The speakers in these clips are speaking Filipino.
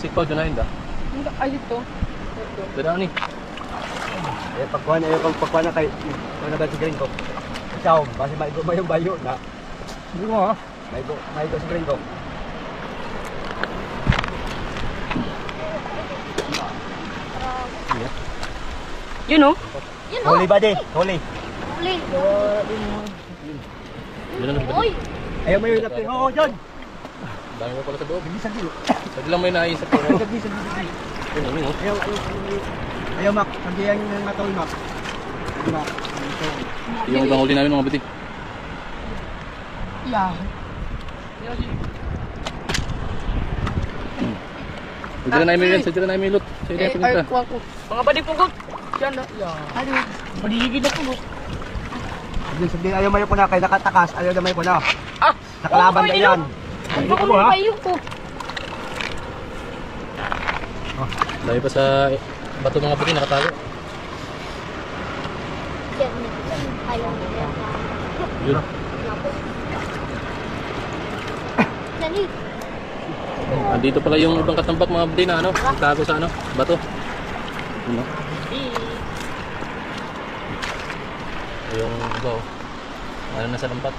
Sikpaw dyan na yun da. Ay, dito. Ganda ni. Eh, pagkuhan na kay... Kung na ba si Gringo? Ikaw, kasi maigo ba yung bayo na? Hindi mo ha. Maigo si Gringo. Yun o. Huli ba di? Huli. Huli. Yun ang Uy. Ayaw mo yung lapin. Oo, John. Dami mo pala sa loob. Bilisan dito. Pwede lang may naisip ko. Bilisan. Yun ang yun oh. Ayaw, Mac. Pagdiyan yung matawi, Mac. Mac. Yung ibang huli namin mga buti. Yeah. Pwede na namin yan. Pwede na namin loot. Sa ito Ay, pinta. kuha ko. Mga badi pugod. Yan na. Ano? Paligid na pugod. Sabihin, ayaw mayo ko na kay nakatakas. Ayaw na mayo ko na. Ah! Nakalaban ka yan. Ano ko mo kayo ko? Dahil pa sa bato mga buti nakatago. Ayaw nila. Yun. Dali. Andito pala yung ibang katambak mga buti na ano. Nagtago sa ano. Bato. Yun o. Yung iba o. Ano na sa lampat.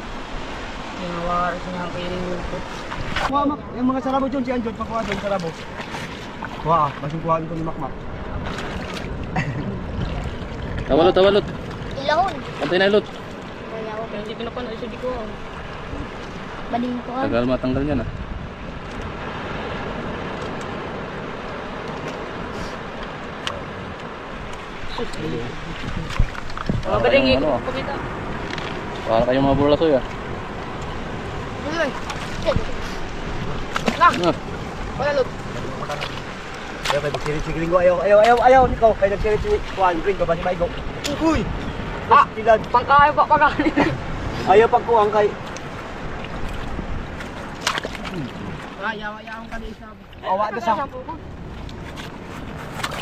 Nawari sa mga piling ko. Kuha, Mac. Yung mga sarabo, John. Si Anjon, pakuha doon, sarabo. Kuha, basing kuhaan ko ni Mac, Mac. Tawalot, tawalot. Ilahon. Pantay na loot. Ayaw. Kaya hindi pinapanay sa di ko. Baling ko. Tagal matanggal yan ah. Mga bading Ano, ah. kumita. Para kayong mga burlasoy ah. Uy! Ah. Wala lut. Ayaw, kay magsirit si Gringo. Ayaw. Ikaw, kay nagsirit si Juan. Gringo, basi maigo. Uy! Ah! Kilad. Pangkahay pa pagkakali. Ayaw pagkuhaan kay... Ayaw ka na isa. Awa na sa...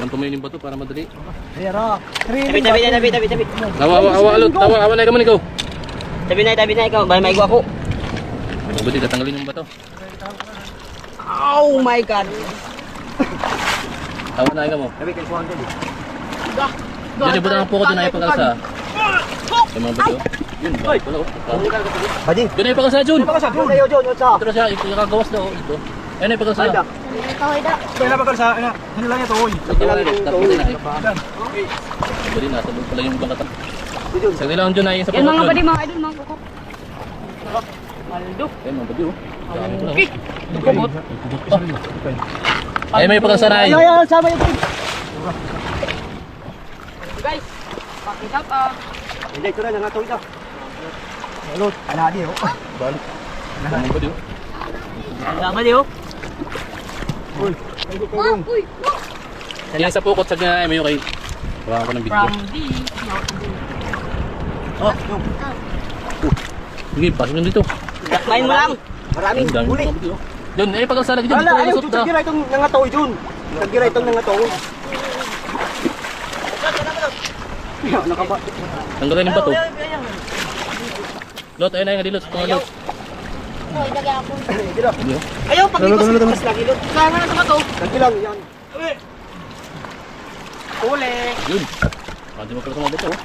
Yung tumayin yung bato para madali. Ayara. Tabi. Awa, alot. Awa na ikaw man ikaw. Tabi na ikaw. Bye, maigo ako. Mga buti, tatanggalin yung bato. Oh my God! Tawa na ikaw mo. Sabi kay Juan din. Diyan yung butang po ko doon ay pakalsa. Yung mga bato. Yun, bakit pala oh. Bading. Doon ay pakalsa, Jun. Baka sa Jun. Ayaw, Jun. What's up? Ito na siya, ikakagawas daw. Ito. Ayun ay pakalsa. Ayda. Ikaw ida. Kaya bakal sa... Ano lang ito, oy. Tapos na. Bali, nasa loob pala yung ibang katang. Sa nilang Jun ay sa Yan mga pagkakot badi yun. mga idol mga kuko. Maldo. Ayun, mga bato oh. Dami ko na Okay. Tukubot. Ay, may pakalsa na ayun. Ayaw, sama yung Jun. Guys, pakisap ah. Hindi, ito na. Nangatawid na. Alot. Aladi, oh. Balik. Ang bato oh. Tama niyo. Uy. Uy. Yan sa pukot sa ganyan ay may okay. Hawakan ko ng video. From the... Oh, Jun. Sige, pasok nyo dito. Main mo lang. Maraming Ang dami huli. mga bato oh. Jun, ay pakalsa lagi dyan. Wala, Dito ay ayaw. lusot Jun, na. tagira itong nangataw, Jun. Tagira itong nangataw. Nakaba. Tanggalin yung bato. Lot, ayun na yung dilot. Mga lot. Uy, lagyan ako. Gira. Hindi oh. Ayaw, pag-ikos mas lagi lo. Kaya na sa bato. Tagi lang, yan. Uli. Yun. Ah, di mo pala sa mga bato oh.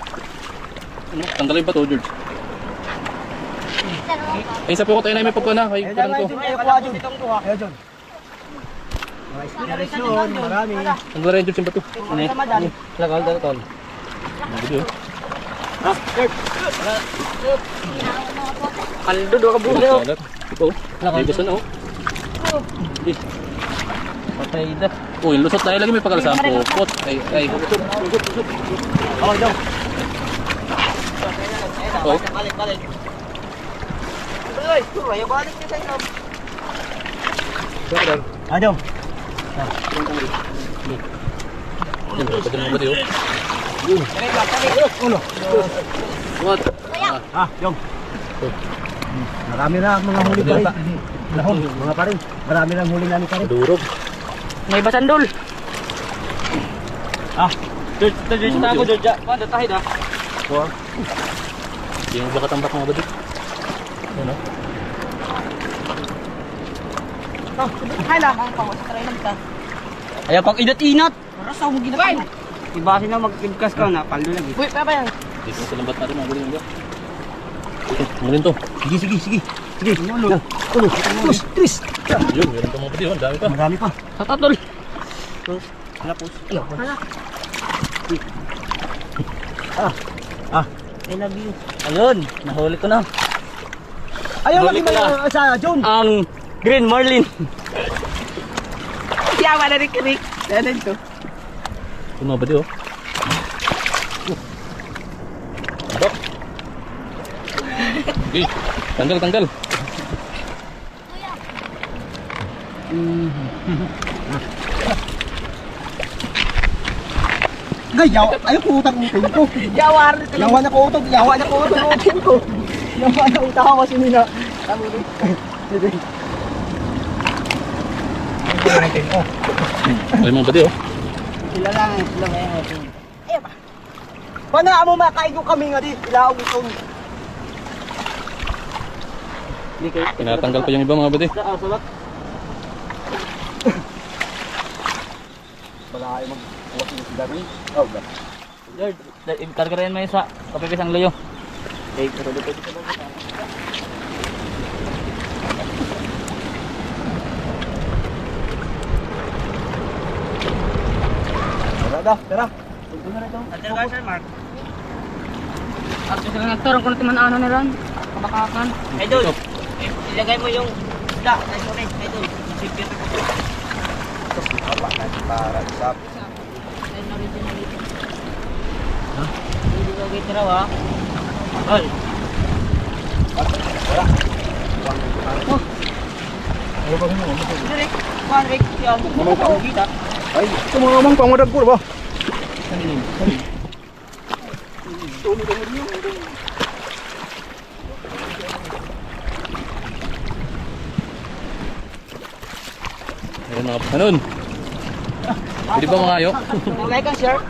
Ano? Tanggalin yung bato, George. Ay, sa pukot ayun na may pagkana. Ay, Ayun parang na, ko. Jun. Ayaw, kuha, Jun. Ayaw, Jun. Mga inspirasyon, marami. Tanggalin yung George yung bato. Madali. Lagal daw tol. Ang video. Ha, Kurt. Kaldo do ka bulo. Salat. Ito. Ay, gusto na oh. Patay da. Oh, yung lusot tayo lagi may pakalsa ang pukot. Ay. Oh, Jun. Oh. Balik. Uy, ayaw balik niya sa inyo. Ah, Jun. Yun, pwede mga bato oh. Ulo. What? Ah, Jun. Marami na mga huli pa rin. Lahon, mga pa rin. Marami na huli namin pa rin. Durog. May basandol. Ah, Dito ako, Georgia. Ano, tahid ha? Wow. Hindi mo ba katambak mga bato? Ano? Hay lang ang pawas. Try lang ka. Ayaw pang inat-inat. Para sa mo ginagawa. Ibase na magpigkas ka na, palo lagi. Uy, pa yan. Dito sa lambat natin mga buding. Mulin to. Sige, sige, sige. Sige, ulo. Ulo. Tris, tris. Yun, meron pa mga buding. Ang dami pa. Marami pa. Sa tatol. Halapos. I love you. Ayun, nahuli ko na. Ayaw Huli lagi ka may sa John. Ang green marlin. Yawa na rin kirik. Danan to. Ito mga buding. Dok. Okay, tanggal, tanggal. Gayaw, ayaw ko utang-utin ko. Yawa rin ito. Yawa na ko utang, yawa na ko utang-utin ko. Yawa na utang ako kasi nila. Ay mga buding. Sila lang, sila ngayon. Pana mo makain yung kami nga di, ilaog ito. Tinatanggal pa yung iba mga buding. Salat. Wala kayo mag-uwag yung sila rin. Oh, ba? Lord, kargarayan mo yun sa kapipisang luyo. Okay, pero dito. Tara da, tara. Atin ka, Sir Mark. At sila nagtarong kung natin ano na rin. Kabakakan. Idol, ilagay mo yung isda. Idol, nasipir ako. Para sa Hindi ko kita raw ha. Tol. Direk, Marek, yan. Mamang kita. ay, sumamang pangadag ko ba? Ayun mga panon. Pwede ba mga ayo? Like and share.